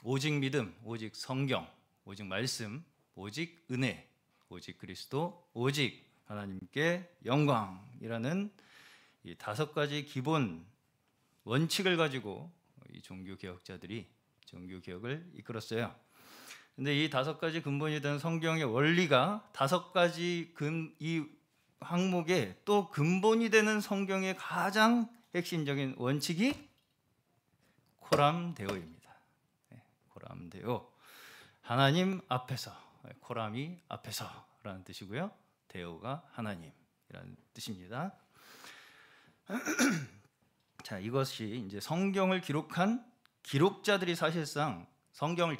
오직 믿음, 오직 성경, 오직 말씀, 오직 은혜, 오직 그리스도, 오직 하나님께 영광이라는 이 5가지 기본 원칙을 가지고 이 종교 개혁자들이 종교 개혁을 이끌었어요. 근데 이 5가지 근본이 된 성경의 원리가 5가지 이 항목에 또 근본이 되는 성경의 가장 핵심적인 원칙이 코람데오입니다. 코람데오, 하나님 앞에서, 코람이 앞에서라는 뜻이고요. 데오가 하나님이라는 뜻입니다. 자, 이것이 이제 성경을 기록한 기록자들이 사실상 성경을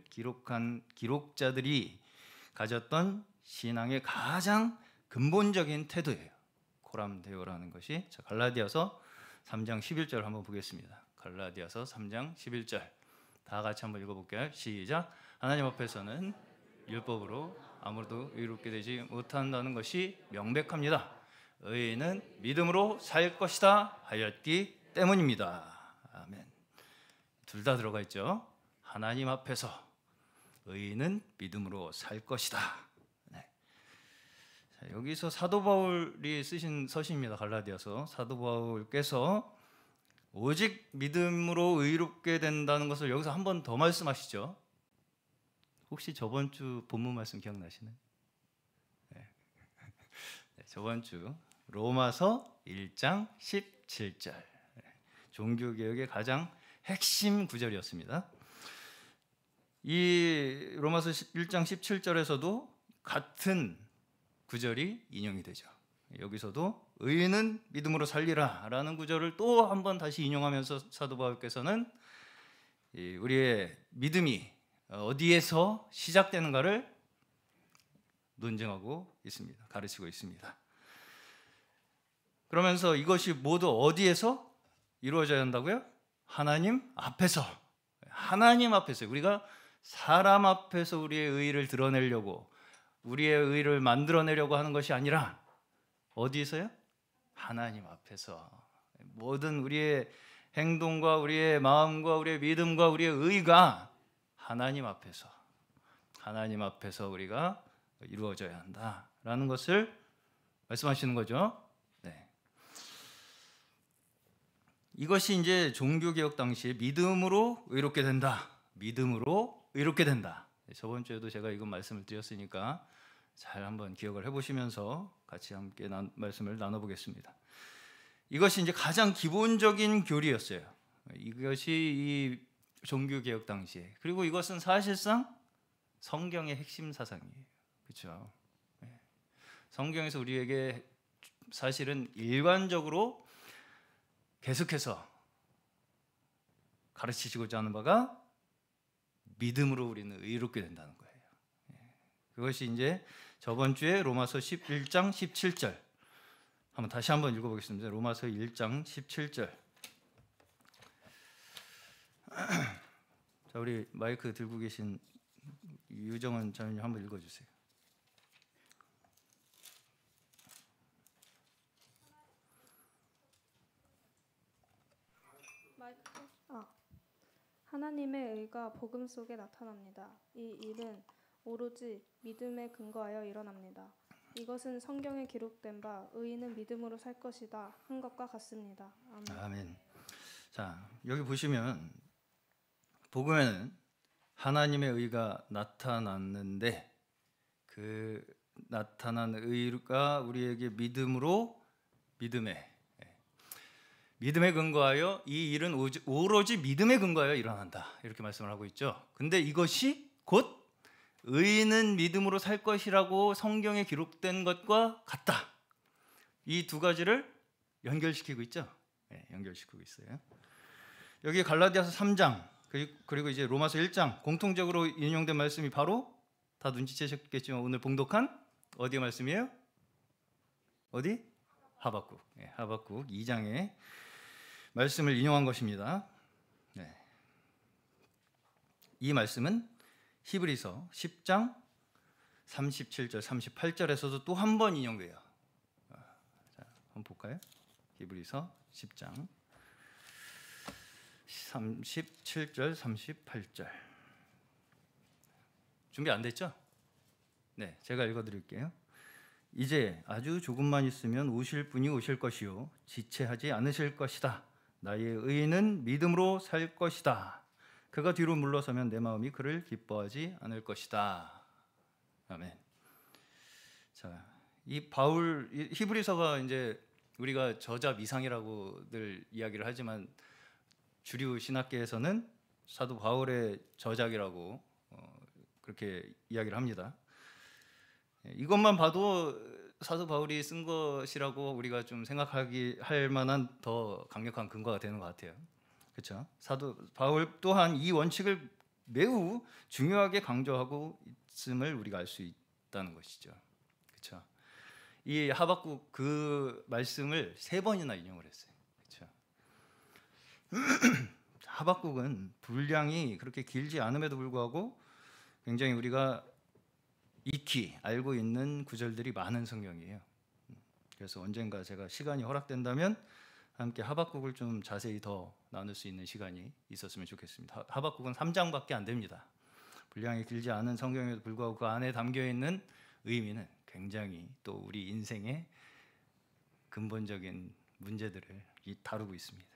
기록한 기록자들이 가졌던 신앙의 가장 근본적인 태도예요. 코람데오라는 것이. 자, 갈라디아서 3장 11절 한번 보겠습니다. 갈라디아서 3장 11절 다 같이 한번 읽어볼게요. 시작. 하나님 앞에서는 율법으로 아무도 의롭게 되지 못한다는 것이 명백합니다. 의인은 믿음으로 살 것이다 하였기 때문입니다. 아멘. 둘 다 들어가 있죠. 하나님 앞에서 의인은 믿음으로 살 것이다. 네. 자, 여기서 사도 바울이 쓰신 서신입니다. 갈라디아서. 사도 바울께서 오직 믿음으로 의롭게 된다는 것을 여기서 한 번 더 말씀하시죠. 혹시 저번 주 본문 말씀 기억나시나요? 네. 네, 저번 주 로마서 1장 17절 종교개혁의 가장 핵심 구절이었습니다. 이 로마서 1장 17절에서도 같은 구절이 인용이 되죠. 여기서도 의인은 믿음으로 살리라 라는 구절을 또 한 번 다시 인용하면서 사도 바울께서는 우리의 믿음이 어디에서 시작되는가를 논증하고 있습니다. 가르치고 있습니다. 그러면서 이것이 모두 어디에서 이루어져야 한다고요? 하나님 앞에서. 하나님 앞에서. 우리가 사람 앞에서 우리의 의의를 드러내려고, 우리의 의의를 만들어내려고 하는 것이 아니라 어디에서요? 하나님 앞에서. 모든 우리의 행동과 우리의 마음과 우리의 믿음과 우리의 의의가 하나님 앞에서 우리가 이루어져야 한다라는 것을 말씀하시는 거죠. 네. 이것이 이제 종교개혁 당시에 믿음으로 의롭게 된다. 믿음으로 의롭게 된다. 저번 주에도 제가 이건 말씀을 드렸으니까 잘 한번 기억을 해보시면서 같이 함께 말씀을 나눠보겠습니다. 이것이 이제 가장 기본적인 교리였어요. 이것이 이 종교개혁 당시에. 그리고 이것은 사실상 성경의 핵심 사상이에요. 그렇죠? 성경에서 우리에게 사실은 일관적으로 계속해서 가르치시고자 하는 바가 믿음으로 우리는 의롭게 된다는 거예요. 그것이 이제 저번 주에 로마서 11장 17절 한번 다시 한번 읽어보겠습니다. 로마서 1장 17절. 자, 우리 마이크 들고 계신 유정은 자매님 한번 읽어주세요. 하나님의 의가 복음 속에 나타납니다. 이 일은 오로지 믿음에 근거하여 일어납니다. 이것은 성경에 기록된 바 의인은 믿음으로 살 것이다 한 것과 같습니다. 아멘. 아멘. 자, 여기 보시면 복음에는 하나님의 의가 나타났는데 그 나타난 의가 우리에게 믿음에 근거하여 이 일은 오로지 믿음에 근거하여 일어난다 이렇게 말씀을 하고 있죠. 근데 이것이 곧 의인은 믿음으로 살 것이라고 성경에 기록된 것과 같다. 이 두 가지를 연결시키고 있죠. 네, 연결시키고 있어요. 여기 갈라디아서 3장 그리고 이제 로마서 1장 공통적으로 인용된 말씀이 바로 다 눈치채셨겠지만 오늘 봉독한 어디의 말씀이에요? 어디? 하박국. 네, 하박국 2장의 말씀을 인용한 것입니다. 네. 이 말씀은 히브리서 10장 37절 38절에서도 또 한 번 인용돼요. 자, 한번 볼까요? 히브리서 10장 37절, 38절. 준비 안 됐죠? 네, 제가 읽어드릴게요. 이제 아주 조금만 있으면 오실 분이 오실 것이요 지체하지 않으실 것이다. 나의 의인은 믿음으로 살 것이다. 그가 뒤로 물러서면 내 마음이 그를 기뻐하지 않을 것이다. 아멘. 자, 이 바울 히브리서가 이제 우리가 저자 미상이라고들 이야기를 하지만 주류 신학계에서는 사도 바울의 저작이라고 그렇게 이야기를 합니다. 이것만 봐도 사도 바울이 쓴 것이라고 우리가 좀 생각하기 할 만한 더 강력한 근거가 되는 것 같아요. 그렇죠? 사도 바울 또한 이 원칙을 매우 중요하게 강조하고 있음을 우리가 알 수 있다는 것이죠. 그렇죠? 이 하박국 그 말씀을 3번이나 인용을 했어요. 그렇죠? 하박국은 분량이 그렇게 길지 않음에도 불구하고 굉장히 우리가 익히 알고 있는 구절들이 많은 성경이에요. 그래서 언젠가 제가 시간이 허락된다면 함께 하박국을 좀 자세히 더 나눌 수 있는 시간이 있었으면 좋겠습니다. 하박국은 3장밖에 안 됩니다. 분량이 길지 않은 성경에도 불구하고 그 안에 담겨 있는 의미는 굉장히 또 우리 인생의 근본적인 문제들을 다루고 있습니다.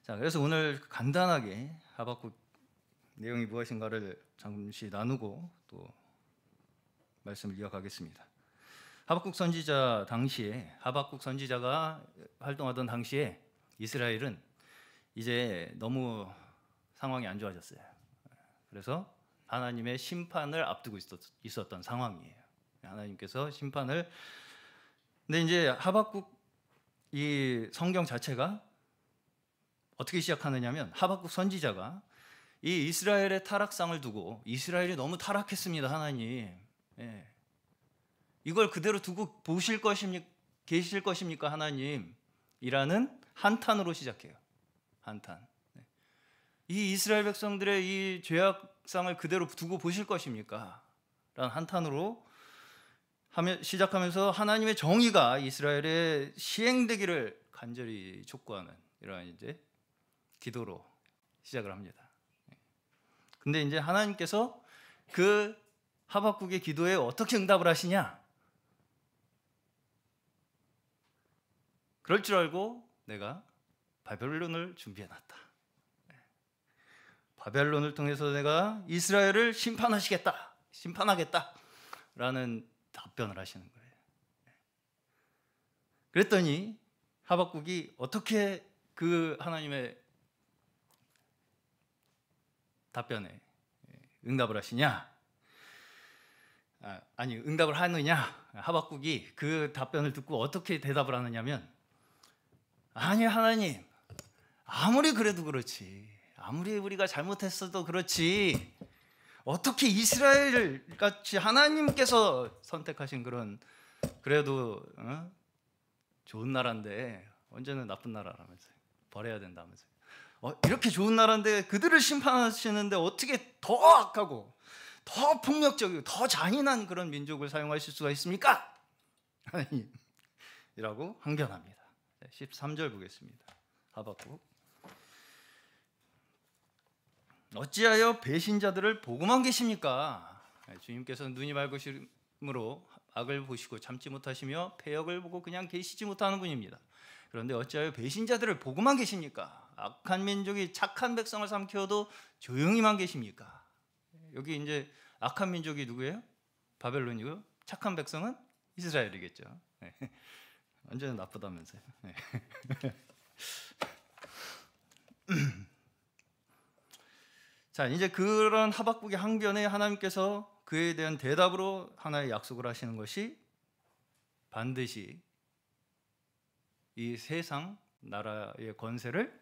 자, 그래서 오늘 간단하게 하박국 내용이 무엇인가를 잠시 나누고 또 말씀을 이어가겠습니다. 하박국 선지자가 활동하던 당시에 이스라엘은 이제 너무 상황이 안 좋아졌어요. 그래서 하나님의 심판을 앞두고 있었던 상황이에요. 하나님께서 심판을. 근데 이제 하박국 이 성경 자체가 어떻게 시작하느냐면 하박국 선지자가 이 이스라엘의 타락상을 두고 이스라엘이 너무 타락했습니다. 하나님. 예. 이걸 그대로 두고 계실 것입니까 하나님? 이라는 한탄으로 시작해요. 한탄. 이 이스라엘 백성들의 이 죄악상을 그대로 두고 보실 것입니까? 라는 한탄으로 시작하면서 하나님의 정의가 이스라엘에 시행되기를 간절히 촉구하는 이러한 이제 기도로 시작을 합니다. 근데 이제 하나님께서 그 하박국의 기도에 어떻게 응답을 하시냐? 그럴 줄 알고 내가 바벨론을 준비해놨다. 바벨론을 통해서 내가 이스라엘을 심판하겠다 라는 답변을 하시는 거예요. 그랬더니 하박국이 어떻게 그 하나님의 답변에 응답을 하시냐? 응답을 하느냐? 하박국이 그 답변을 듣고 어떻게 대답을 하느냐면, 아니 하나님, 아무리 그래도 그렇지, 아무리 우리가 잘못했어도 그렇지, 어떻게 이스라엘 같이 하나님께서 선택하신 그런 그래도 좋은 나라인데 언제는 나쁜 나라라면서요. 버려야 된다면서요. 이렇게 좋은 나라인데 그들을 심판하시는데 어떻게 더 악하고 더 폭력적이고 더 잔인한 그런 민족을 사용하실 수가 있습니까? 하나님이라고 항변합니다. 13절 보겠습니다. 하박국. 어찌하여 배신자들을 보고만 계십니까? 주님께서는 눈이 맑으심으로 악을 보시고 참지 못하시며 패역을 보고 그냥 계시지 못하는 분입니다. 그런데 어찌하여 배신자들을 보고만 계십니까? 악한 민족이 착한 백성을 삼켜도 조용히만 계십니까? 여기 이제 악한 민족이 누구예요? 바벨론이고 착한 백성은 이스라엘이겠죠. 완전히 나쁘다면서요. 자, 이제 그런 하박국의 항변에 하나님께서 그에 대한 대답으로 하나의 약속을 하시는 것이 반드시 이 세상 나라의 권세를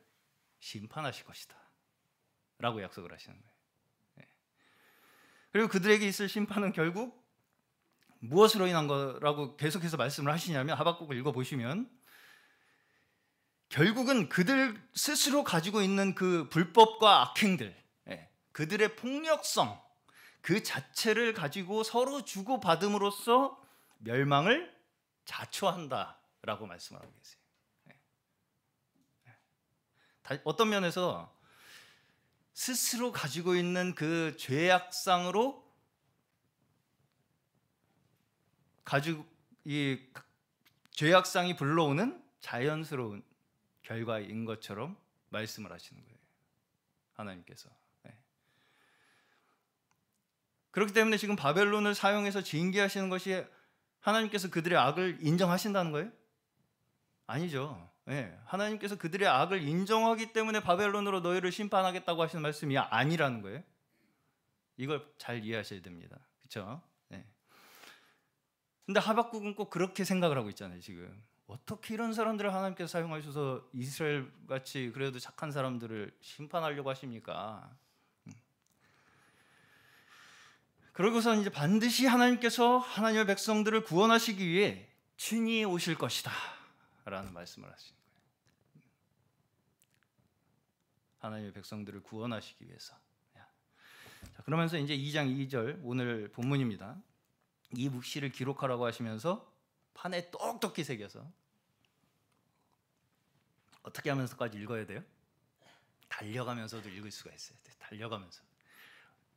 심판하실 것이다 라고 약속을 하시는 거예요. 그리고 그들에게 있을 심판은 결국 무엇으로 인한 거라고 계속해서 말씀을 하시냐면, 하박국을 읽어보시면 결국은 그들 스스로 가지고 있는 그 불법과 악행들, 그들의 폭력성 그 자체를 가지고 서로 주고받음으로써 멸망을 자초한다라고 말씀하고 계세요. 어떤 면에서 스스로 가지고 있는 그 죄악상으로 가지고 이 죄악상이 불러오는 자연스러운 결과인 것처럼 말씀을 하시는 거예요. 하나님께서. 네. 그렇기 때문에 지금 바벨론을 사용해서 징계하시는 것이 하나님께서 그들의 악을 인정하신다는 거예요? 아니죠. 네. 하나님께서 그들의 악을 인정하기 때문에 바벨론으로 너희를 심판하겠다고 하시는 말씀이 아니라는 거예요. 이걸 잘 이해하셔야 됩니다. 그렇죠? 네. 근데 하박국은 꼭 그렇게 생각을 하고 있잖아요. 지금 어떻게 이런 사람들을 하나님께서 사용하셔서 이스라엘 같이 그래도 착한 사람들을 심판하려고 하십니까? 그러고서 이제 반드시 하나님께서 하나님의 백성들을 구원하시기 위해 친히 오실 것이다 라는 말씀을 하시는 거예요. 하나님의 백성들을 구원하시기 위해서. 자, 그러면서 이제 2장 2절 오늘 본문입니다. 이 묵시를 기록하라고 하시면서 판에 똑똑히 새겨서 어떻게 하면서까지 읽어야 돼요? 달려가면서도 읽을 수가 있어요. 달려가면서.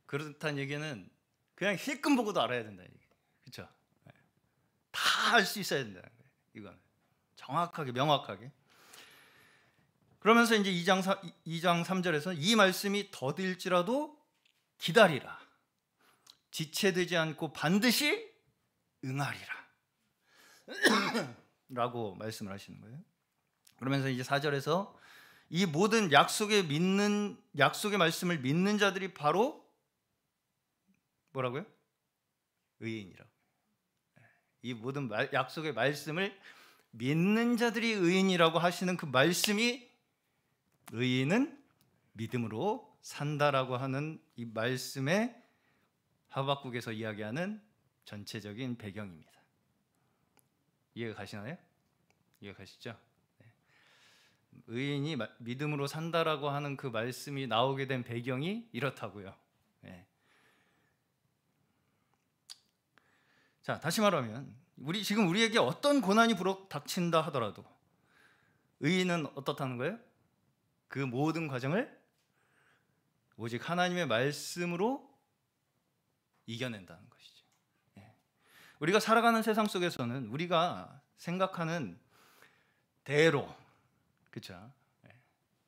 그렇다는 얘기는 그냥 힐끔 보고도 알아야 된다는 얘기예요. 그렇죠? 다 알 수 있어야 된다는 거예요. 이건 정확하게 명확하게. 그러면서 이제 2장 3절에서 이 말씀이 더딜지라도 기다리라. 지체되지 않고 반드시 응하리라. 라고 말씀을 하시는 거예요. 그러면서 이제 4절에서 이 모든 약속의 말씀을 믿는 자들이 바로 뭐라고요? 의인이라고. 이 모든 약속의 말씀을 믿는 자들이 의인이라고 하시는 그 말씀이 의인은 믿음으로 산다라고 하는 이 말씀에 하박국에서 이야기하는 전체적인 배경입니다. 이해가 가시나요? 이해가 가시죠? 네. 의인이 믿음으로 산다라고 하는 그 말씀이 나오게 된 배경이 이렇다고요. 네. 자, 다시 말하면 지금 우리에게 어떤 고난이 닥친다 하더라도 의인은 어떻다는 거예요? 그 모든 과정을 오직 하나님의 말씀으로 이겨낸다는 것이죠. 예. 우리가 살아가는 세상 속에서는 우리가 생각하는 대로, 그렇죠? 예.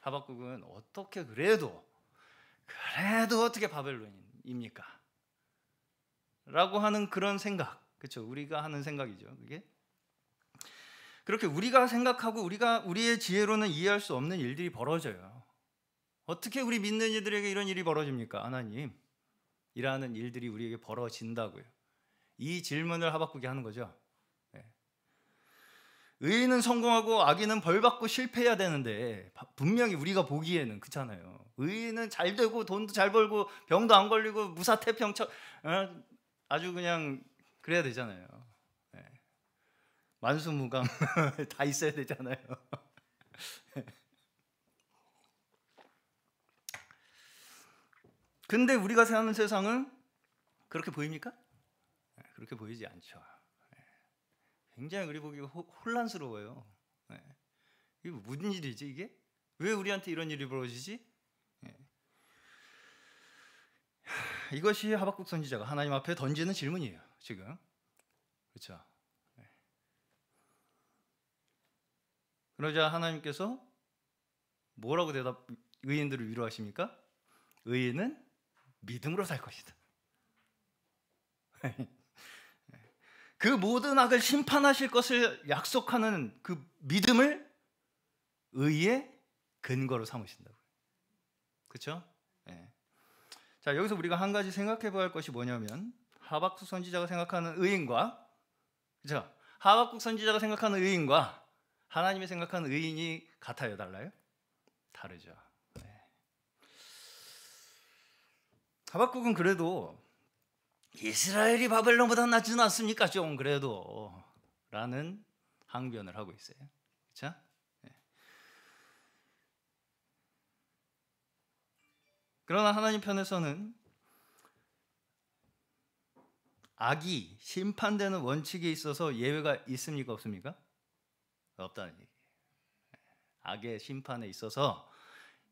하박국은 어떻게 그래도 어떻게 바벨론입니까? 라고 하는 그런 생각, 그렇죠? 우리가 하는 생각이죠. 그게 그렇게 우리가 생각하고 우리의 지혜로는 이해할 수 없는 일들이 벌어져요. 어떻게 우리 믿는 이들에게 이런 일이 벌어집니까? 하나님, 이라는 일들이 우리에게 벌어진다고요. 이 질문을 하박국이 하는 거죠. 네. 의인은 성공하고 악인은 벌받고 실패해야 되는데 분명히 우리가 보기에는 그렇잖아요. 의인은 잘 되고 돈도 잘 벌고 병도 안 걸리고 무사태평 아주 그냥 그래야 되잖아요. 네. 만수무강 다 있어야 되잖아요. 근데 우리가 사는 세상은 그렇게 보입니까? 그렇게 보이지 않죠. 굉장히 우리 보기 혼란스러워요. 이게 무슨 일이지 이게? 왜 우리한테 이런 일이 벌어지지? 이것이 하박국 선지자가 하나님 앞에 던지는 질문이에요. 지금. 그렇죠? 그러자 하나님께서 뭐라고 의인들을 위로하십니까? 의인은 믿음으로 살 것이다. 그 모든 악을 심판하실 것을 약속하는 그 믿음을 의의 근거로 삼으신다고요. 그렇죠? 네. 자, 여기서 우리가 한 가지 생각해 봐야 할 것이 뭐냐면 하박국 선지자가 생각하는 의인과, 그렇죠? 하박국 선지자가 생각하는 의인과 하나님이 생각하는 의인이 같아요, 달라요? 다르죠. 하박국은 그래도 이스라엘이 바벨론보다 낫지는 않습니까? 좀 그래도 라는 항변을 하고 있어요. 그렇죠? 네. 그러나 하나님 편에서는 악이 심판되는 원칙에 있어서 예외가 있습니까? 없습니까? 없다는 얘기예요. 악의 심판에 있어서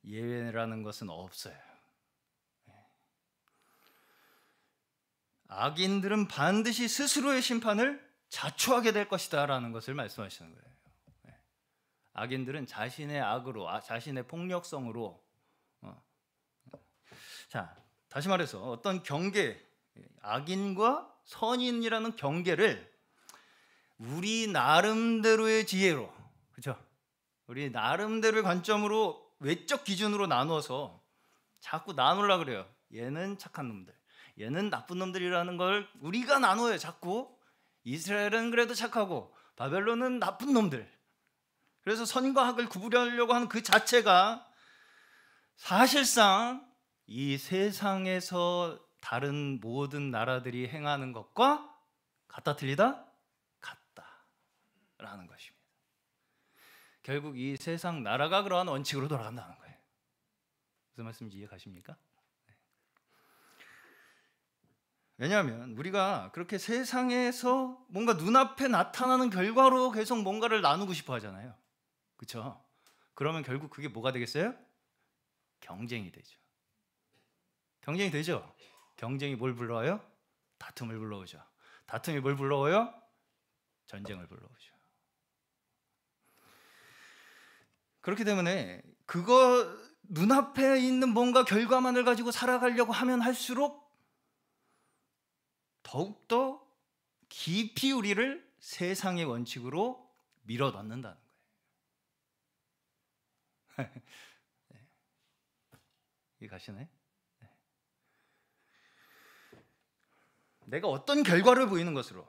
예외라는 것은 없어요. 악인들은 반드시 스스로의 심판을 자초하게 될 것이다라는 것을 말씀하시는 거예요. 악인들은 자신의 악으로, 자신의 폭력성으로, 자, 다시 말해서 어떤 경계, 악인과 선인이라는 경계를 우리 나름대로의 지혜로, 그렇죠? 우리 나름대로의 관점으로 외적 기준으로 나누어서 자꾸 나누려고 그래요. 얘는 착한 놈들, 얘는 나쁜 놈들이라는 걸 우리가 나눠요. 자꾸 이스라엘은 그래도 착하고 바벨론은 나쁜 놈들. 그래서 선과 악을 구분하려고 하는 그 자체가 사실상 이 세상에서 다른 모든 나라들이 행하는 것과 같다 틀리다? 같다라는 것입니다. 결국 이 세상 나라가 그러한 원칙으로 돌아간다는 거예요. 무슨 말씀인지 이해가십니까? 왜냐하면 우리가 그렇게 세상에서 뭔가 눈앞에 나타나는 결과로 계속 뭔가를 나누고 싶어 하잖아요. 그렇죠? 그러면 결국 그게 뭐가 되겠어요? 경쟁이 되죠. 경쟁이 되죠. 경쟁이 뭘 불러와요? 다툼을 불러오죠. 다툼이 뭘 불러와요? 전쟁을 불러오죠. 그렇기 때문에 그거 눈앞에 있는 뭔가 결과만을 가지고 살아가려고 하면 할수록 더욱더 깊이 우리를 세상의 원칙으로 밀어넣는다는 거예요. 이해 가시나요? 내가 어떤 결과를 보이는 것으로,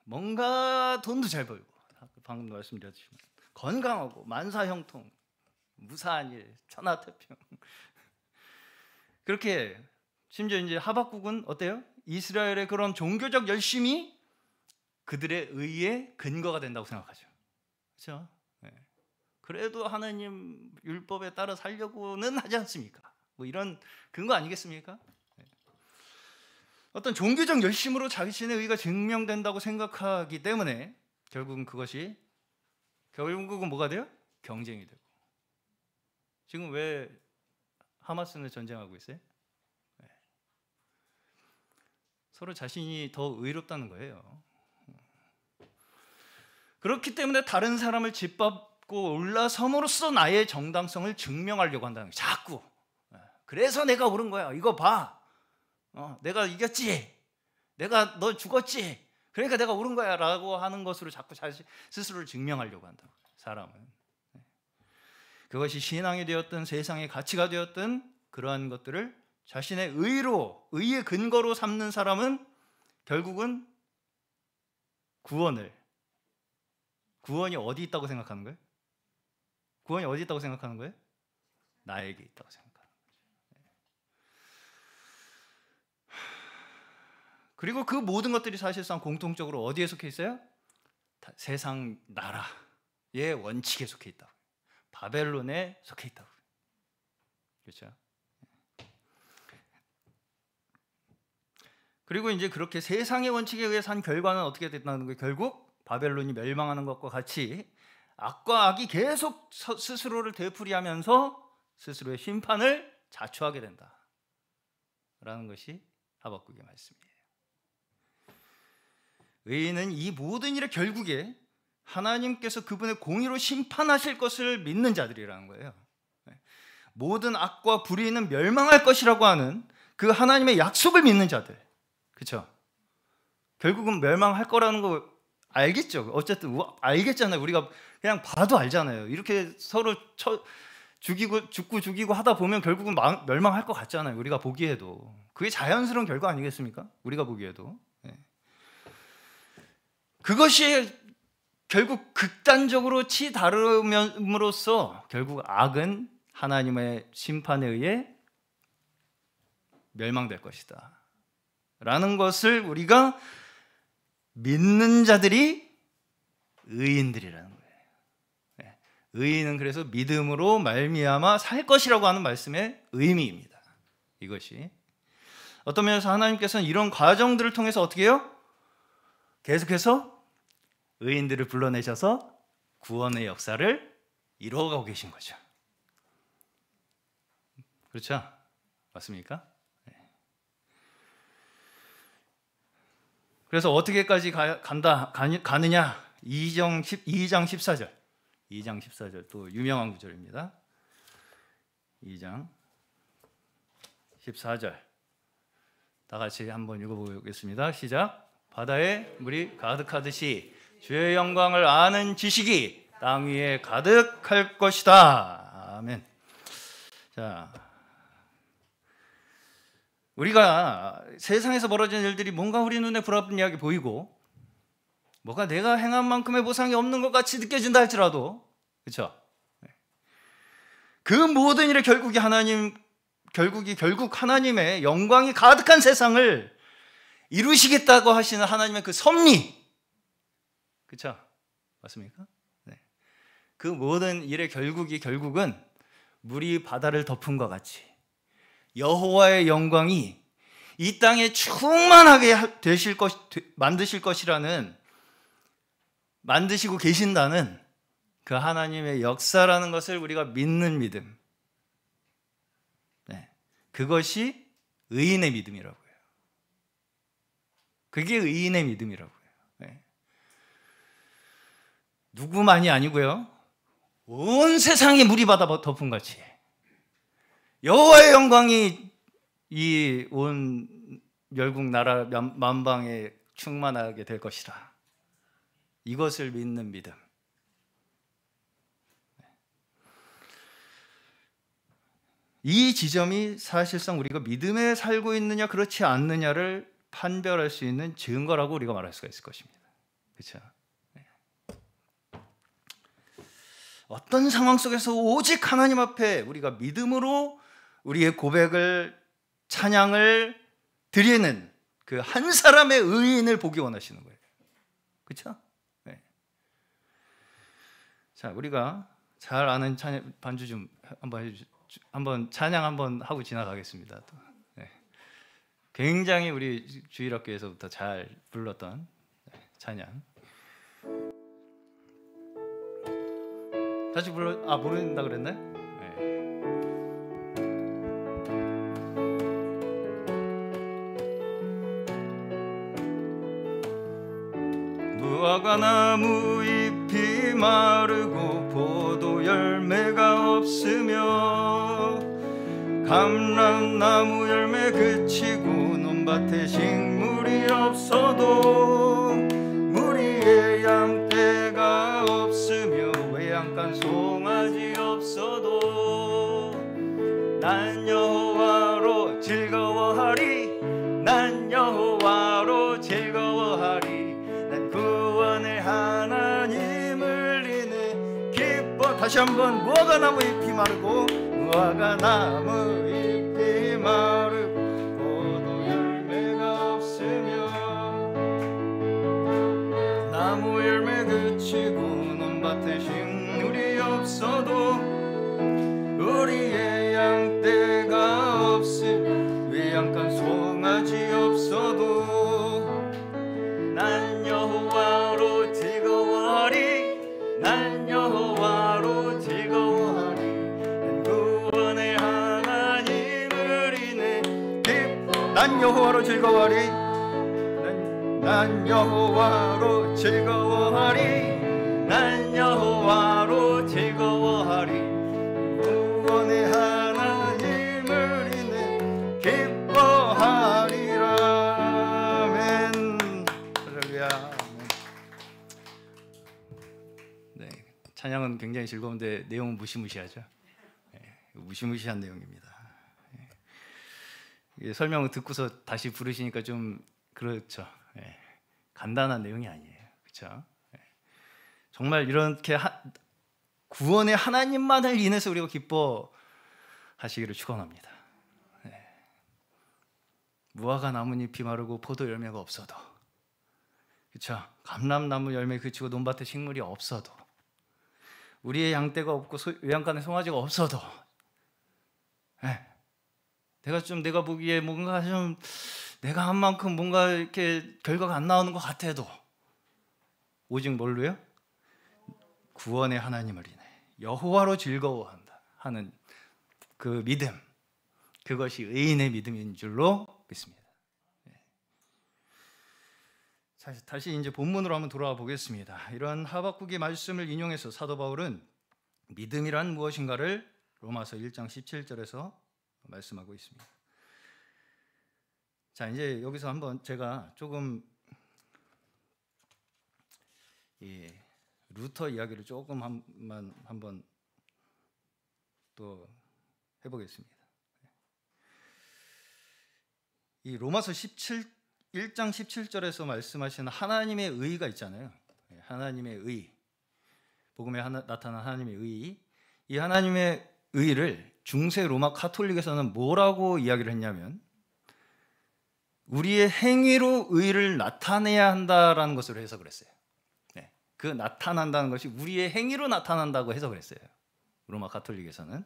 뭔가 돈도 잘 벌고, 방금 말씀드렸지만 건강하고 만사형통, 무사한 일, 천하태평, 그렇게 심지어 이제 하박국은 어때요? 이스라엘의 그런 종교적 열심이 그들의 의의 근거가 된다고 생각하죠. 그렇죠? 그래도 하나님 율법에 따라 살려고는 하지 않습니까? 뭐 이런 근거 아니겠습니까? 어떤 종교적 열심으로 자신의 의가 증명된다고 생각하기 때문에 결국은 뭐가 돼요? 경쟁이 되고. 지금 왜 하마스는 전쟁하고 있어요? 서로 자신이 더 의롭다는 거예요. 그렇기 때문에 다른 사람을 짓밟고 올라섬으로써 나의 정당성을 증명하려고 한다는 거예요. 자꾸. 그래서 내가 옳은 거야. 이거 봐. 내가 이겼지. 너 죽었지. 그러니까 내가 옳은 거야 라고 하는 것으로 자꾸 자신 스스로를 증명하려고 한다. 사람은. 그것이 신앙이 되었든 세상의 가치가 되었든 그러한 것들을 자신의 의의 근거로 삼는 사람은 결국은 구원이 어디 있다고 생각하는 거예요? 구원이 어디 있다고 생각하는 거예요? 나에게 있다고 생각하는 거죠. 그리고 그 모든 것들이 사실상 공통적으로 어디에 속해 있어요? 세상 나라의 원칙에 속해 있다고. 바벨론에 속해 있다고. 그렇죠? 그리고 이제 그렇게 세상의 원칙에 의해 산 결과는 어떻게 됐다는 거예요? 결국 바벨론이 멸망하는 것과 같이 악과 악이 계속 스스로를 되풀이하면서 스스로의 심판을 자초하게 된다라는 것이 하박국의 말씀이에요. 의인은 이 모든 일의 결국에 하나님께서 그분의 공의로 심판하실 것을 믿는 자들이라는 거예요. 모든 악과 불의는 멸망할 것이라고 하는 그 하나님의 약속을 믿는 자들. 그렇죠? 결국은 멸망할 거라는 거 알겠죠? 어쨌든 알겠잖아요. 우리가 그냥 봐도 알잖아요. 이렇게 서로 죽고 하다 보면 결국은 멸망할 것 같잖아요. 우리가 보기에도. 그게 자연스러운 결과 아니겠습니까? 우리가 보기에도. 그것이 결국 극단적으로 치다름으로써 결국 악은 하나님의 심판에 의해 멸망될 것이다 라는 것을 우리가 믿는 자들이 의인들이라는 거예요. 의인은 그래서 믿음으로 말미암아 살 것이라고 하는 말씀의 의미입니다. 이것이 어떤 면에서 하나님께서는 이런 과정들을 통해서 어떻게 해요? 계속해서 의인들을 불러내셔서 구원의 역사를 이루어가고 계신 거죠. 그렇죠? 맞습니까? 네. 그래서 어떻게까지 가느냐? 2장 14절. 2장 14절 또 유명한 구절입니다. 2장 14절. 다 같이 한번 읽어보겠습니다. 시작. 바다에 물이 가득하듯이 주의 영광을 아는 지식이 땅 위에 가득할 것이다. 아멘. 자, 우리가 세상에서 벌어지는 일들이 뭔가 우리 눈에 불합리하게 보이고 뭐가 내가 행한 만큼의 보상이 없는 것 같이 느껴진다 할지라도, 그렇죠? 그 모든 일의 결국 하나님의 영광이 가득한 세상을 이루시겠다고 하시는 하나님의 그 섭리, 그렇죠? 맞습니까? 네. 그 모든 일의 결국은 물이 바다를 덮은 것 같이 여호와의 영광이 이 땅에 충만하게 만드시고 계신다는 그 하나님의 역사라는 것을 우리가 믿는 믿음. 네. 그것이 의인의 믿음이라고요. 그게 의인의 믿음이라고요. 네. 누구만이 아니고요. 온 세상이 물이 바다 덮은 같이 여호와의 영광이 이 온 열국 나라 만방에 충만하게 될 것이라. 이것을 믿는 믿음. 이 지점이 사실상 우리가 믿음에 살고 있느냐 그렇지 않느냐를 판별할 수 있는 증거라고 우리가 말할 수가 있을 것입니다. 그렇죠? 어떤 상황 속에서 오직 하나님 앞에 우리가 믿음으로 우리의 고백을, 찬양을 드리는 그 한 사람의 의인을 보기 원하시는 거예요. 그렇죠? 네. 자, 우리가 잘 아는 찬양 반주 좀 한번 찬양 한번 하고 지나가겠습니다. 또. 네. 굉장히 우리 주일학교에서부터 잘 불렀던 찬양. 다시 모른다 그랬나요? 네. 무화과 나무 잎이 마르고 포도 열매가 없으며 감람나무 열매 그치고 논밭에 식물이 없어도 무리의 양떼가 없으며 외양간 송아지 없어도 난 여호와로 즐거워하리. 난 여호와로 즐거워하리. 난 구원의 하나님을 인해 기뻐. 다시 한번. 무화과 나무 잎이 마르고 무화과 나무 잎이 마르고 포도 열매가 없으며 나무 열매 그치고 논밭에 식물이 없어도 우리의 양떼가 없으며 외양간 송아지 없어도 난 여호와로 즐거워하리. 난 여호와로 즐거워하리. 난 구원의 하나님을 인해 기뻐. 난 여호와로 즐거워하리. 난 여호와로 즐거워하리. 난 여호와로 즐거워하리. 구원의 하나님을 인해 기뻐하리라. 아멘. 할렐루야. 네, 찬양은 굉장히 즐거운데 내용은 무시무시하죠. 네, 무시무시한 내용입니다. 네. 설명을 듣고서 다시 부르시니까 좀 그렇죠. 네, 간단한 내용이 아니에요. 그렇죠? 네. 정말 이렇게 구원의 하나님만을 인해서 우리가 기뻐하시기를 축원합니다. 네. 무화과 나뭇잎이 마르고 포도 열매가 없어도, 그렇죠? 감람나무 열매 그치고 논밭에 식물이 없어도, 우리의 양떼가 없고 외양간에 송아지가 없어도, 네. 내가 보기에 뭔가 좀 내가 한 만큼 뭔가 이렇게 결과가 안 나오는 것 같아도 오직 뭘로요? 구원의 하나님을 인해 여호와로 즐거워한다 하는 그 믿음, 그것이 의인의 믿음인 줄로 믿습니다. 다시 이제 본문으로 한번 돌아와 보겠습니다. 이런 하박국의 말씀을 인용해서 사도 바울은 믿음이란 무엇인가를 로마서 1장 17절에서 말씀하고 있습니다. 자, 이제 여기서 한번 제가 조금 루터 이야기를 조금 한번 또 해보겠습니다. 이 로마서 1장 17절에서 말씀하시는 하나님의 의가 있잖아요. 하나님의 의, 복음에 나타난 하나님의 의, 이 하나님의 의를 중세 로마 카톨릭에서는 뭐라고 이야기를 했냐면 우리의 행위로 의를 나타내야 한다라는 것으로 해석을 했어요. 그 나타난다는 것이 우리의 행위로 나타난다고 해석을 했어요. 로마 카톨릭에서는.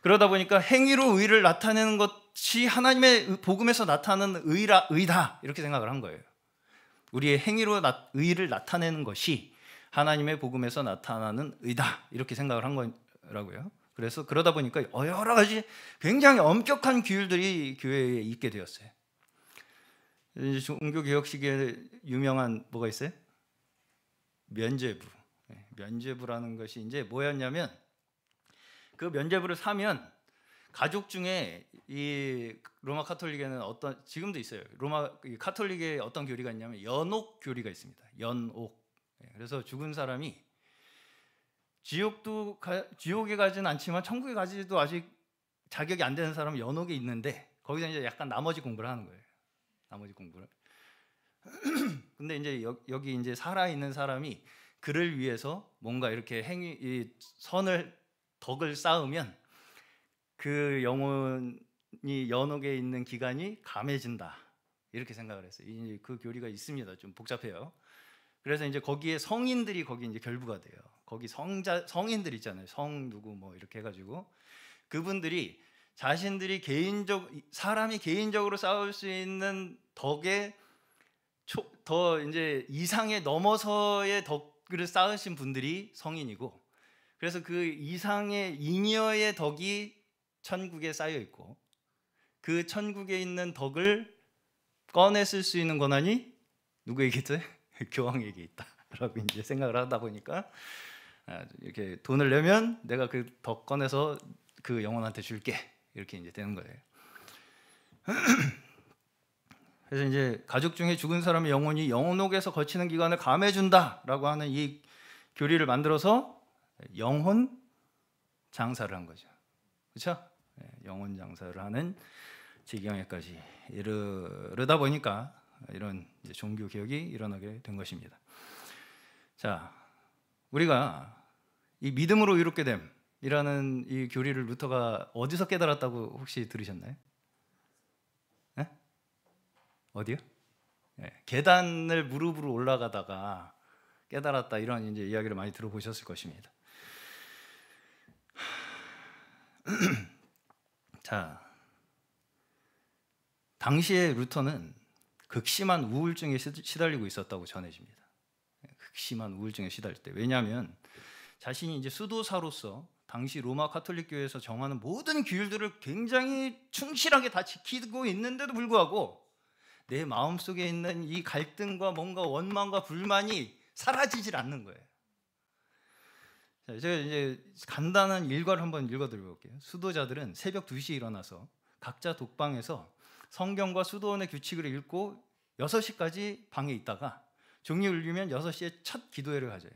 그러다 보니까 행위로 의를 나타내는 것이 하나님의 복음에서 나타나는 의다 이렇게 생각을 한 거예요. 우리의 행위로 의를 나타내는 것이 하나님의 복음에서 나타나는 의다 이렇게 생각을 한 거라고요. 그래서 그러다 보니까 여러 가지 굉장히 엄격한 규율들이 교회에 있게 되었어요. 종교개혁 시기에 유명한 뭐가 있어요? 면죄부. 면죄부라는 것이 이제 뭐였냐면 그 면죄부를 사면 가족 중에 이 로마 카톨릭에는 지금도 있어요. 로마 카톨릭에 어떤 교리가 있냐면 연옥 교리가 있습니다. 연옥. 그래서 죽은 사람이 지옥에 가지는 않지만 천국에 가지도 아직 자격이 안 되는 사람은 연옥에 있는데 거기서 이제 약간 나머지 공부를 하는 거예요. 나머지 공부를. 근데 이제 여기 이제 살아 있는 사람이 그를 위해서 뭔가 이렇게 덕을 쌓으면 그 영혼이 연옥에 있는 기간이 감해진다 이렇게 생각을 했어요. 이제 그 교리가 있습니다. 좀 복잡해요. 그래서 이제 거기에 성인들이 거기 이제 결부가 돼요. 거기 성인들 있잖아요. 성 누구 뭐 이렇게 해가지고 그분들이 자신들이 사람이 개인적으로 쌓을 수 있는 덕에 더 이제 이상에 넘어서의 덕을 쌓으신 분들이 성인이고, 그래서 그 이상의 잉여의 덕이 천국에 쌓여 있고 그 천국에 있는 덕을 꺼내 쓸 수 있는 권한이 누구에게 있죠? 교황에게 있다라고 이제 생각을 하다 보니까 이렇게 돈을 내면 내가 그 덕 꺼내서 그 영혼한테 줄게 이렇게 이제 되는 거예요. 그래서 이제 가족 중에 죽은 사람의 영혼이 영혼옥에서 거치는 기간을 감해준다라고 하는 이 교리를 만들어서 영혼 장사를 한 거죠. 그렇죠? 영혼 장사를 하는 지경에까지 이르다 보니까 이런 이제 종교 개혁이 일어나게 된 것입니다. 자, 우리가 이 믿음으로 의롭게 됨이라는 이 교리를 루터가 어디서 깨달았다고 혹시 들으셨나요? 네? 어디요? 계단을 무릎으로 올라가다가 깨달았다 이런 이제 이야기를 많이 들어보셨을 것입니다. 자, 당시에 루터는 극심한 우울증에 시달리고 있었다고 전해집니다. 극심한 우울증에 시달릴 때. 왜냐하면 자신이 이제 수도사로서 당시 로마 카톨릭 교회에서 정하는 모든 규율들을 굉장히 충실하게 다 지키고 있는데도 불구하고 내 마음속에 있는 이 갈등과 뭔가 원망과 불만이 사라지질 않는 거예요. 자, 제가 이제 간단한 일과를 한번 읽어드려볼게요. 수도자들은 새벽 2시에 일어나서 각자 독방에서 성경과 수도원의 규칙을 읽고 6시까지 방에 있다가 종이 울리면 6시에 첫 기도회를 가져요.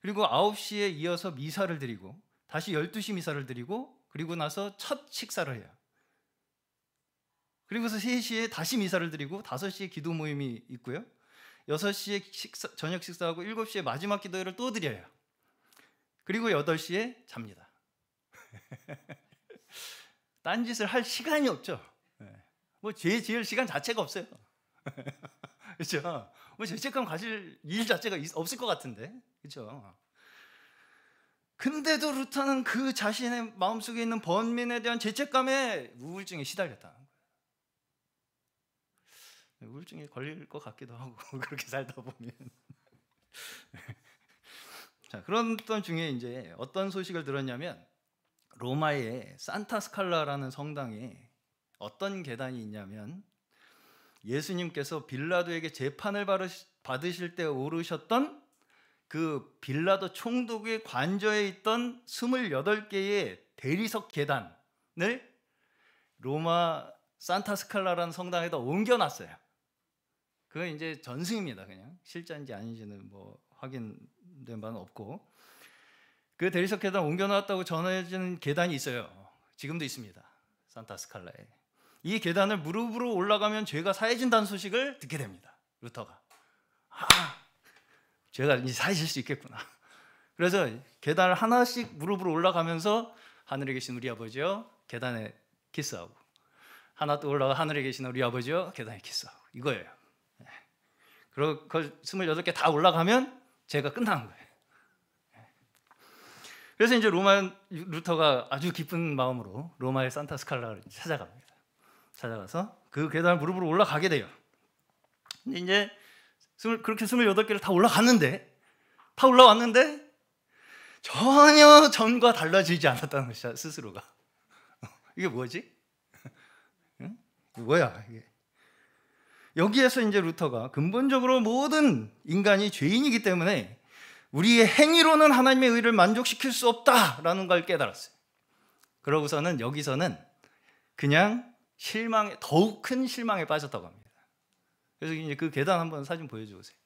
그리고 9시에 이어서 미사를 드리고 다시 12시 미사를 드리고 그리고 나서 첫 식사를 해요. 그리고서 3시에 다시 미사를 드리고 5시에 기도 모임이 있고요. 6시에 저녁 식사하고 7시에 마지막 기도회를 또 드려요. 그리고 8시에 잡니다. 딴짓을 할 시간이 없죠. 뭐 죄 지을 시간 자체가 없어요. 그렇죠? 뭐 죄책감 가질 일 자체가 없을 것 같은데, 그렇죠? 근데도 루터는 그 자신의 마음속에 있는 번민에 대한 죄책감에 우울증에 시달렸다는 거예요. 우울증에 걸릴 것 같기도 하고 그렇게 살다 보면. 자, 그런 중에 이제 어떤 소식을 들었냐면 로마의 산타 스칼라라는 성당에 어떤 계단이 있냐면 예수님께서 빌라도에게 재판을 받으실 때 오르셨던 그 빌라도 총독의 관저에 있던 28개의 대리석 계단을 로마 산타 스칼라라는 성당에다 옮겨놨어요. 그건 이제 전승입니다. 그냥 실자인지 아닌지는 뭐 확인된 바는 없고, 그 대리석 계단 옮겨놨다고 전해지는 계단이 있어요. 지금도 있습니다. 산타 스칼라에. 이 계단을 무릎으로 올라가면 죄가 사해진다는 소식을 듣게 됩니다. 루터가. 죄가 이제 사해질 수 있겠구나. 그래서 계단을 하나씩 무릎으로 올라가면서 하늘에 계신 우리 아버지요, 계단에 키스하고, 하나 또 올라가 하늘에 계신 우리 아버지요, 계단에 키스하고, 이거예요. 그리고 그 28개 다 올라가면 죄가 끝나는 거예요. 그래서 이제 루터가 아주 기쁜 마음으로 로마의 산타 스칼라를 찾아갑니다. 찾아가서 그 계단을 무릎으로 올라가게 돼요. 근데 이제 그렇게 28개를 다 올라왔는데 전혀 전과 달라지지 않았다는 것이야, 스스로가. 이게 뭐지? 응? 뭐야 이게? 여기에서 이제 루터가 근본적으로 모든 인간이 죄인이기 때문에 우리의 행위로는 하나님의 의를 만족시킬 수 없다라는 걸 깨달았어요. 그러고서는 여기서는 그냥 더욱 큰 실망에 빠졌다고 합니다. 그래서 이제 그 계단 한번 사진 보여주세요.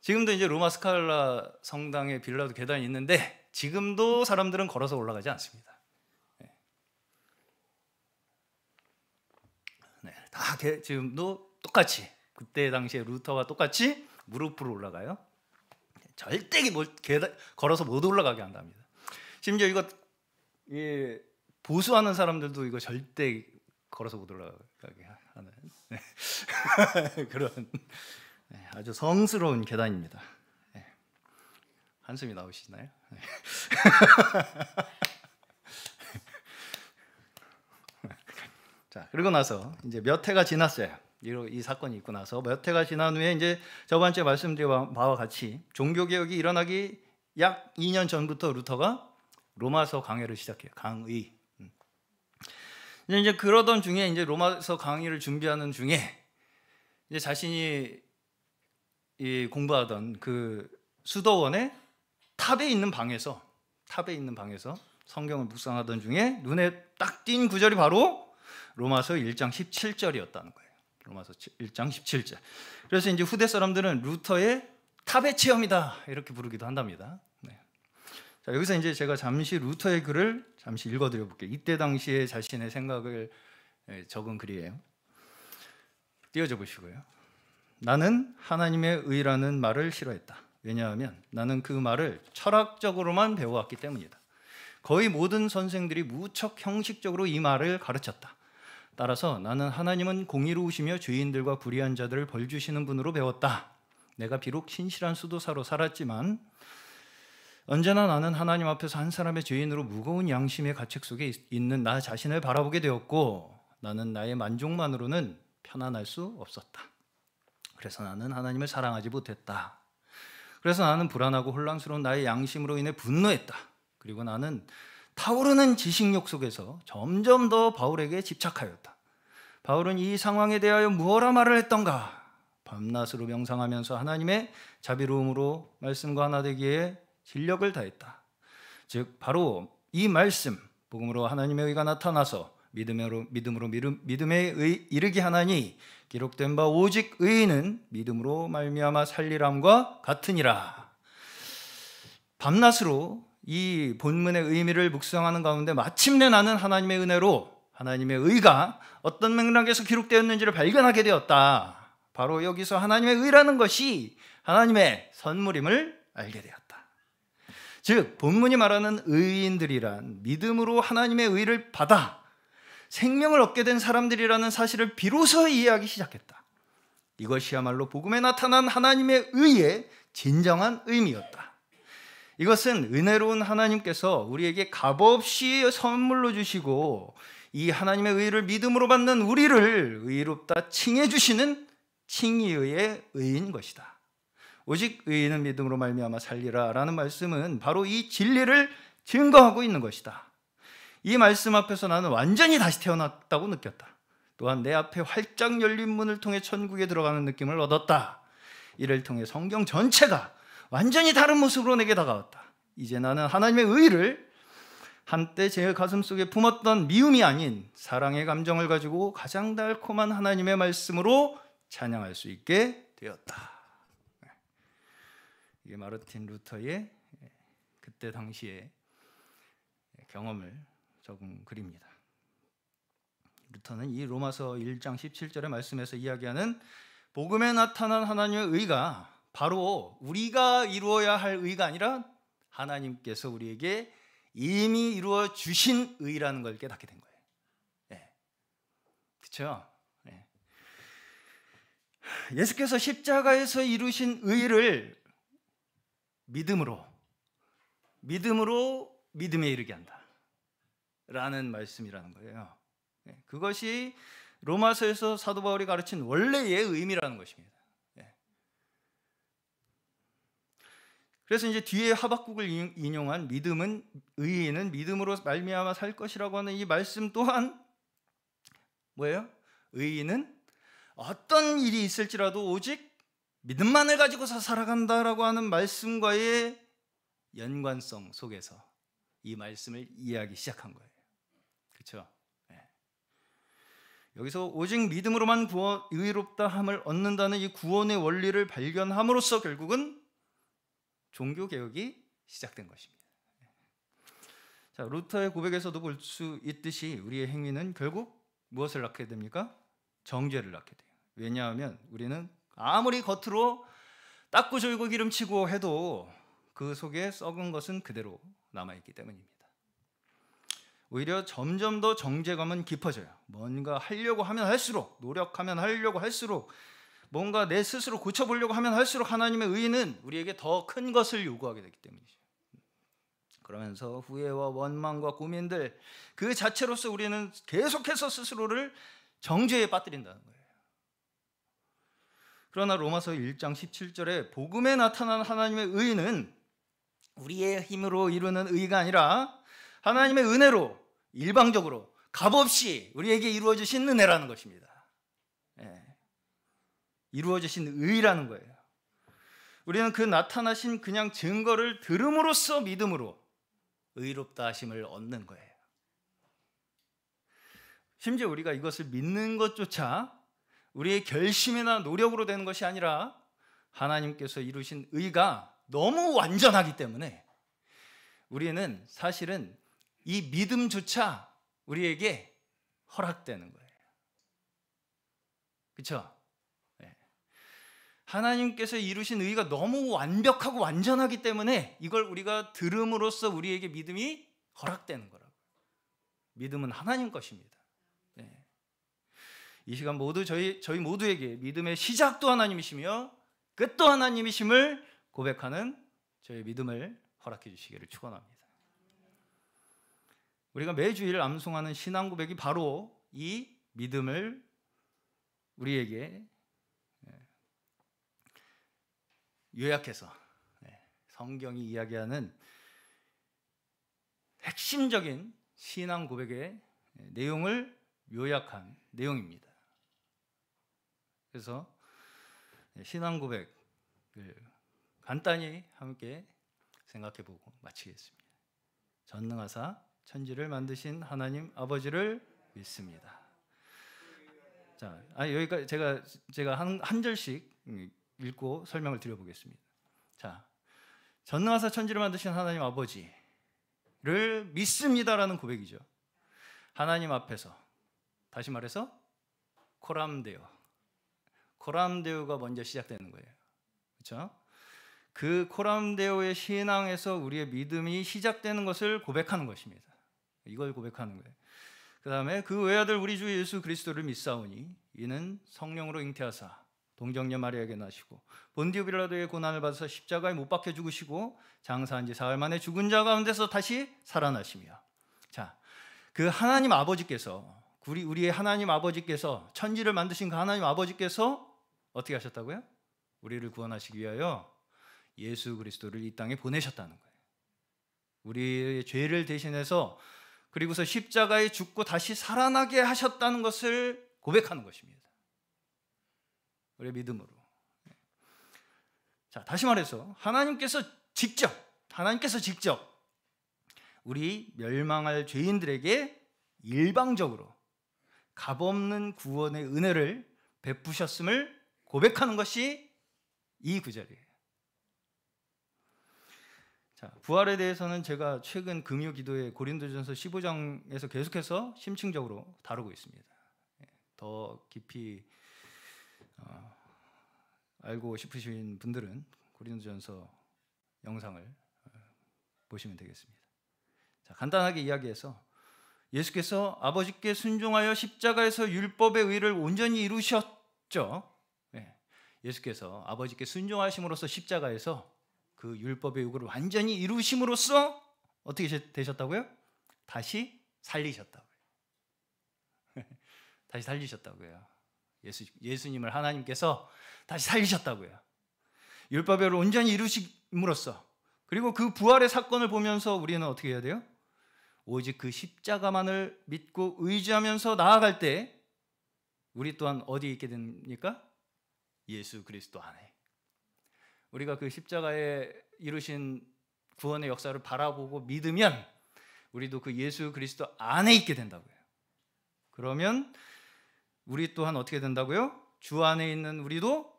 지금도 이제 로마 스칼라 성당에 빌라도 계단이 있는데 지금도 사람들은 걸어서 올라가지 않습니다. 네, 다 지금도 똑같이 그때 당시에 루터와 똑같이 무릎으로 올라가요. 절대 걸어서 못 올라가게 한답니다. 심지어 이거 보수하는 사람들도 이거 절대 걸어서 못 올라가게 하는 그런 아주 성스러운 계단입니다. 한숨이 나오시나요? 자, 그리고 나서 이제 몇 해가 지났어요. 이 사건이 있고 나서 몇 해가 지난 후에 이제 저번 주에 말씀드린 바와 같이 종교개혁이 일어나기 약 2년 전부터 루터가 로마서 강해를 시작해요. 강의. 이제 그러던 중에 이제 로마서 강의를 준비하는 중에 이제 자신이 공부하던 그 수도원의 탑에 있는 방에서 성경을 묵상하던 중에 눈에 딱 띈 구절이 바로 로마서 1장 17절이었다는 거예요. 로마서 1장 17절. 그래서 이제 후대 사람들은 루터의 탑의 체험이다 이렇게 부르기도 한답니다. 네. 자, 여기서 이제 제가 잠시 루터의 글을 잠시 읽어드려 볼게요. 이때 당시에 자신의 생각을 적은 글이에요. 띄워줘 보시고요. 나는 하나님의 의라는 말을 싫어했다. 왜냐하면 나는 그 말을 철학적으로만 배워왔기 때문이다. 거의 모든 선생들이 무척 형식적으로 이 말을 가르쳤다. 따라서 나는 하나님은 공의로우시며 죄인들과 불의한 자들을 벌 주시는 분으로 배웠다. 내가 비록 신실한 수도사로 살았지만 언제나 나는 하나님 앞에서 한 사람의 죄인으로 무거운 양심의 가책 속에 있는 나 자신을 바라보게 되었고 나는 나의 만족만으로는 편안할 수 없었다. 그래서 나는 하나님을 사랑하지 못했다. 그래서 나는 불안하고 혼란스러운 나의 양심으로 인해 분노했다. 그리고 나는 타오르는 지식욕 속에서 점점 더 바울에게 집착하였다. 바울은 이 상황에 대하여 무엇라 말을 했던가? 밤낮으로 명상하면서 하나님의 자비로움으로 말씀과 하나 되기에 진력을 다했다. 즉 바로 이 말씀, 복음으로 하나님의 의가 나타나서 믿음에 이르게 하나니 기록된 바 오직 의인은 믿음으로 말미암아 살리람과 같으니라. 밤낮으로 이 본문의 의미를 묵상하는 가운데 마침내 나는 하나님의 은혜로 하나님의 의가 어떤 맥락에서 기록되었는지를 발견하게 되었다. 바로 여기서 하나님의 의라는 것이 하나님의 선물임을 알게 되었다. 즉 본문이 말하는 의인들이란 믿음으로 하나님의 의를 받아 생명을 얻게 된 사람들이라는 사실을 비로소 이해하기 시작했다. 이것이야말로 복음에 나타난 하나님의 의의 진정한 의미였다. 이것은 은혜로운 하나님께서 우리에게 값없이 선물로 주시고 이 하나님의 의를 믿음으로 받는 우리를 의롭다 칭해 주시는 칭의의 의인 것이다. 오직 의인은 믿음으로 말미암아 살리라 라는 말씀은 바로 이 진리를 증거하고 있는 것이다. 이 말씀 앞에서 나는 완전히 다시 태어났다고 느꼈다. 또한 내 앞에 활짝 열린 문을 통해 천국에 들어가는 느낌을 얻었다. 이를 통해 성경 전체가 완전히 다른 모습으로 내게 다가왔다. 이제 나는 하나님의 의를 한때 제 가슴속에 품었던 미움이 아닌 사랑의 감정을 가지고 가장 달콤한 하나님의 말씀으로 찬양할 수 있게 되었다. 이게 마르틴 루터의 그때 당시의 경험을 적은 글입니다. 루터는 이 로마서 1장 17절의 말씀에서 이야기하는 복음에 나타난 하나님의 의가 바로 우리가 이루어야 할 의가 아니라 하나님께서 우리에게 이미 이루어 주신 의라는 걸 깨닫게 된 거예요. 네. 그렇죠? 네. 예수께서 십자가에서 이루신 의를 믿음으로 믿음에 이르게 한다 라는 말씀이라는 거예요. 네. 그것이 로마서에서 사도 바울이 가르친 원래의 의미라는 것입니다. 네. 그래서 이제 뒤에 하박국을 인용한 믿음은 의인은 믿음으로 말미암아 살 것이라고 하는 이 말씀 또한 뭐예요? 의인은 어떤 일이 있을지라도 오직 믿음만을 가지고서 살아간다라고 하는 말씀과의 연관성 속에서 이 말씀을 이해하기 시작한 거예요. 그렇죠? 네. 여기서 오직 믿음으로만 의롭다함을 얻는다는 이 구원의 원리를 발견함으로써 결국은 종교개혁이 시작된 것입니다. 자, 루터의 고백에서도 볼 수 있듯이 우리의 행위는 결국 무엇을 낳게 됩니까? 정죄를 낳게 돼요. 왜냐하면 우리는 아무리 겉으로 닦고 졸고 기름치고 해도 그 속에 썩은 것은 그대로 남아있기 때문입니다. 오히려 점점 더 정죄감은 깊어져요. 뭔가 하려고 하면 할수록, 노력하면 하려고 할수록, 뭔가 내 스스로 고쳐보려고 하면 할수록 하나님의 의는 우리에게 더 큰 것을 요구하게 되기 때문이죠. 그러면서 후회와 원망과 고민들 그 자체로서 우리는 계속해서 스스로를 정죄에 빠뜨린다는 거예요. 그러나 로마서 1장 17절에 복음에 나타난 하나님의 의는 우리의 힘으로 이루는 의가 아니라 하나님의 은혜로 일방적으로 값없이 우리에게 이루어지신 은혜라는 것입니다. 예. 이루어지신 의라는 거예요. 우리는 그 나타나신 그냥 증거를 들음으로써 믿음으로 의롭다 하심을 얻는 거예요. 심지어 우리가 이것을 믿는 것조차 우리의 결심이나 노력으로 되는 것이 아니라 하나님께서 이루신 의가 너무 완전하기 때문에 우리는 사실은 이 믿음조차 우리에게 허락되는 거예요. 그렇죠? 네. 하나님께서 이루신 의가 너무 완벽하고 완전하기 때문에 이걸 우리가 들음으로써 우리에게 믿음이 허락되는 거라고요. 믿음은 하나님 것입니다. 네. 이 시간 모두 저희 모두에게 믿음의 시작도 하나님이시며 끝도 하나님이심을 고백하는 저의 믿음을 허락해 주시기를 축원합니다. 우리가 매주일 암송하는 신앙 고백이 바로 이 믿음을 우리에게 요약해서 성경이 이야기하는 핵심적인 신앙 고백의 내용을 요약한 내용입니다. 그래서 신앙 고백을 간단히 함께 생각해보고 마치겠습니다. 전능하사 천지를 만드신 하나님 아버지를 믿습니다. 자, 여기까지 제가 한 절씩 읽고 설명을 드려보겠습니다. 자, 전능하사 천지를 만드신 하나님 아버지를 믿습니다라는 고백이죠. 하나님 앞에서 다시 말해서 코람데오가 먼저 시작되는 거예요. 그렇죠? 그 코람데오의 신앙에서 우리의 믿음이 시작되는 것을 고백하는 것입니다. 이걸 고백하는 거예요. 그 다음에 그 외아들 우리 주 예수 그리스도를 믿사오니 이는 성령으로 잉태하사 동정녀 마리아에게 나시고 본디오 빌라도의 고난을 받아서 십자가에 못 박혀 죽으시고 장사한 지 사흘 만에 죽은 자 가운데서 다시 살아나시며, 자, 그 하나님 아버지께서 우리의 하나님 아버지께서 천지를 만드신 그 하나님 아버지께서 어떻게 하셨다고요? 우리를 구원하시기 위하여 예수 그리스도를 이 땅에 보내셨다는 거예요. 우리의 죄를 대신해서 그리고서 십자가에 죽고 다시 살아나게 하셨다는 것을 고백하는 것입니다. 우리의 믿음으로. 자, 다시 말해서 하나님께서 직접 우리 멸망할 죄인들에게 일방적으로 값없는 구원의 은혜를 베푸셨음을 고백하는 것이 이 구절이에요. 자, 부활에 대해서는 제가 최근 금요 기도회 고린도전서 15장에서 계속해서 심층적으로 다루고 있습니다. 더 깊이 알고 싶으신 분들은 고린도전서 영상을 보시면 되겠습니다. 자, 간단하게 이야기해서 예수께서 아버지께 순종하여 십자가에서 율법의 의를 온전히 이루셨죠. 예수께서 아버지께 순종하심으로써 십자가에서 그 율법의 요구를 완전히 이루심으로써 어떻게 되셨다고요? 다시 살리셨다고요. 다시 살리셨다고요. 예수님을 하나님께서 다시 살리셨다고요. 율법의 요구를 온전히 이루심으로써. 그리고 그 부활의 사건을 보면서 우리는 어떻게 해야 돼요? 오직 그 십자가만을 믿고 의지하면서 나아갈 때 우리 또한 어디에 있게 됩니까? 예수 그리스도 안에. 우리가 그 십자가에 이루신 구원의 역사를 바라보고 믿으면 우리도 그 예수 그리스도 안에 있게 된다고요. 그러면 우리 또한 어떻게 된다고요? 주 안에 있는 우리도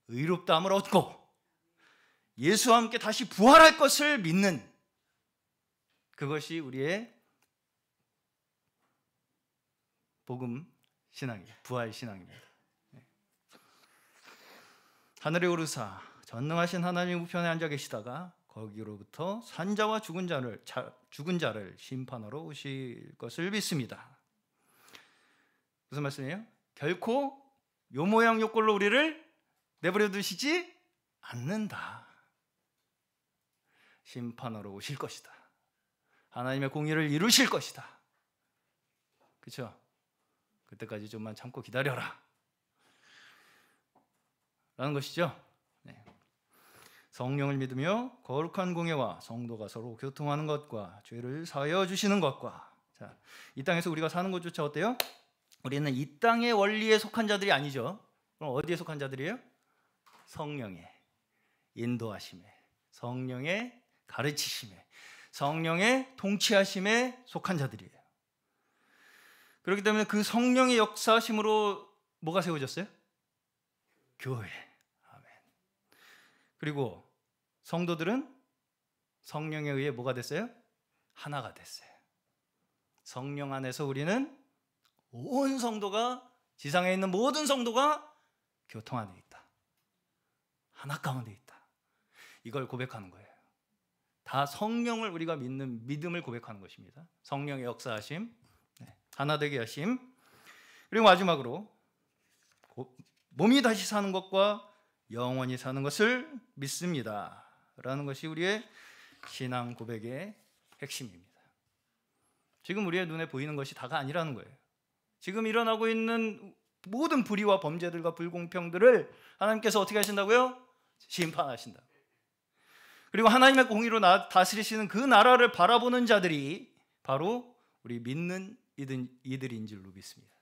의롭다함을 얻고 예수와 함께 다시 부활할 것을 믿는, 그것이 우리의 복음 신앙이에요. 부활 신앙입니다. 하늘에 오르사 전능하신 하나님 우편에 앉아 계시다가 거기로부터 산자와 죽은 자를 심판하러 오실 것을 믿습니다. 무슨 말씀이에요? 결코 요 모양 요 꼴로 우리를 내버려 두시지 않는다. 심판하러 오실 것이다. 하나님의 공의를 이루실 것이다. 그렇죠? 그때까지 좀만 참고 기다려라 라는 것이죠. 성령을 믿으며 거룩한 공예와 성도가 서로 교통하는 것과 죄를 사하여 주시는 것과. 자, 이 땅에서 우리가 사는 것조차 어때요? 우리는 이 땅의 원리에 속한 자들이 아니죠. 그럼 어디에 속한 자들이에요? 성령의 인도하심에, 성령의 가르치심에, 성령의 통치하심에 속한 자들이에요. 그렇기 때문에 그 성령의 역사하심으로 뭐가 세워졌어요? 교회. 아멘. 그리고 성도들은 성령에 의해 뭐가 됐어요? 하나가 됐어요. 성령 안에서 우리는 온 성도가, 지상에 있는 모든 성도가 교통 안에 있다. 하나 가운데 있다. 이걸 고백하는 거예요. 다 성령을 우리가 믿는 믿음을 고백하는 것입니다. 성령의 역사하심, 하나 되게 하심. 그리고 마지막으로 몸이 다시 사는 것과 영원히 사는 것을 믿습니다 라는 것이 우리의 신앙 고백의 핵심입니다. 지금 우리의 눈에 보이는 것이 다가 아니라는 거예요. 지금 일어나고 있는 모든 불의와 범죄들과 불공평들을 하나님께서 어떻게 하신다고요? 심판하신다. 그리고 하나님의 공의로 다스리시는 그 나라를 바라보는 자들이 바로 우리 믿는 이들인 줄로 믿습니다.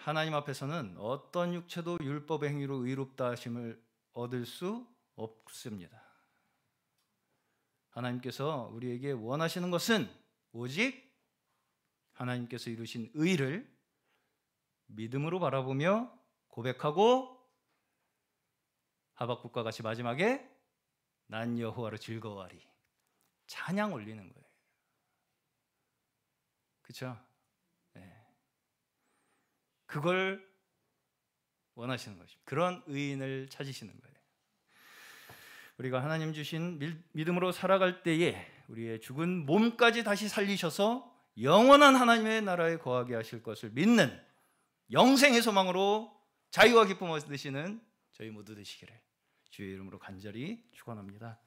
하나님 앞에서는 어떤 육체도 율법의 행위로 의롭다 하심을 얻을 수 없습니다. 하나님께서 우리에게 원하시는 것은 오직 하나님께서 이루신 의를 믿음으로 바라보며 고백하고 하박국과 같이 마지막에 난 여호와로 즐거워하리, 찬양 올리는 거예요. 그렇죠? 그걸 원하시는 것입니다. 그런 의인을 찾으시는 거예요. 우리가 하나님 주신 믿음으로 살아갈 때에 우리의 죽은 몸까지 다시 살리셔서 영원한 하나님의 나라에 거하게 하실 것을 믿는 영생의 소망으로 자유와 기쁨을 얻으시는 저희 모두 되시기를 주의 이름으로 간절히 축원합니다.